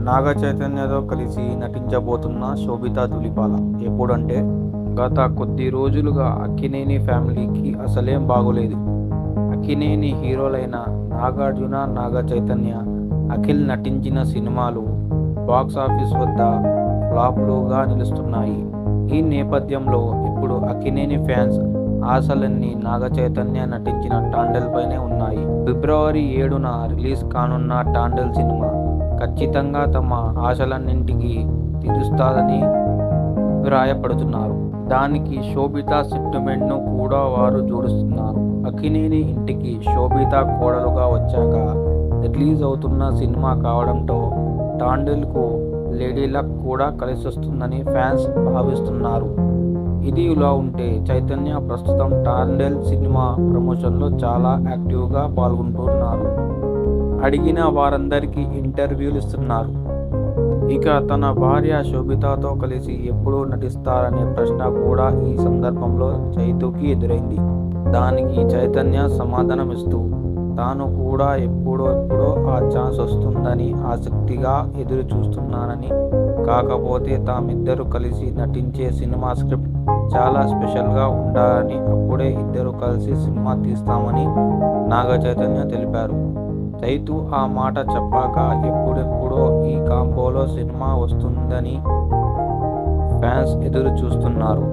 నాగ చైతన్యతో కలిసి నటించబోతున్న శోభితా ధూళిపాల ఎప్పుడంటే గత కొద్ది రోజులుగా అక్కినేని ఫ్యామిలీకి అసలేం బాగోలేదు. అక్కినేని హీరోలైన నాగార్జున, నాగ చైతన్య, అఖిల్ నటించిన సినిమాలు బాక్సాఫీస్ వద్ద ఫ్లాప్లుగా నిలుస్తున్నాయి. ఈ నేపథ్యంలో ఇప్పుడు అక్కినేని ఫ్యాన్స్ ఆశలన్నీ నాగ చైతన్య నటించిన టాండెల్ పైనే ఉన్నాయి. ఫిబ్రవరి 7న రిలీజ్ కానున్న టాండెల్ సినిమా ఖచ్చితంగా తమ ఆశలన్నింటికీ తీరుస్తాదని అభిప్రాయపడుతున్నారు. దానికి శోభిత సెంటిమెంట్ను కూడా వారు జోడిస్తున్నారు. అక్కినేని ఇంటికి శోభిత కోడలుగా వచ్చాక రిలీజ్ అవుతున్న సినిమా కావడంతో టాండెల్కు లేడీ లక్ కూడా కలిసొస్తుందని ఫ్యాన్స్ భావిస్తున్నారు. ఇది ఇలా ఉంటే చైతన్య ప్రస్తుతం టాండెల్ సినిమా ప్రమోషన్లో చాలా యాక్టివ్గా పాల్గొంటున్నారు. అడిగిన వారందరికీ ఇంటర్వ్యూలు ఇస్తున్నారు. ఇక తన భార్య శోభితతో కలిసి ఎప్పుడు నటిస్తారనే ప్రశ్న కూడా ఈ సందర్భంలో చైతుకి ఎదురైంది. దానికి చైతన్య సమాధానం ఇస్తూ తాను కూడా ఎప్పుడో ఆ ఛాన్స్ వస్తుందని ఆసక్తిగా ఎదురు చూస్తున్నానని, కాకపోతే తామిద్దరు కలిసి నటించే సినిమా స్క్రిప్ట్ చాలా స్పెషల్గా ఉండాలని, అప్పుడే ఇద్దరు కలిసి సినిమా తీస్తామని నాగ చైతన్య తెలిపారు. చైతు ఆ మాట చెప్పాక ఎప్పుడెప్పుడో ఈ కాంబోలో సినిమా వస్తుందని ఫ్యాన్స్ ఎదురు చూస్తున్నారు.